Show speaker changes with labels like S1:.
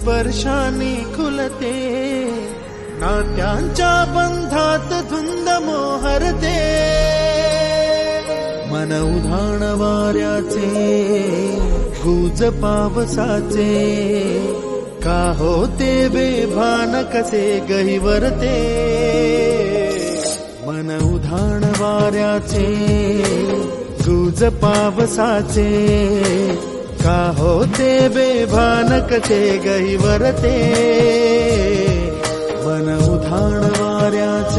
S1: स्पर्शाने खुलते, नात्यांच्या बंधात धुंद मोहरते. मन उधाण वाऱ्याचे, गुज पावसाचे, का होते बेभान कसे गहिवरते. मन उधाण वाऱ्याचे, गुज पावसाचे, का होते बेभान कसे गहिवरते. मन उधाण वाऱ्याचे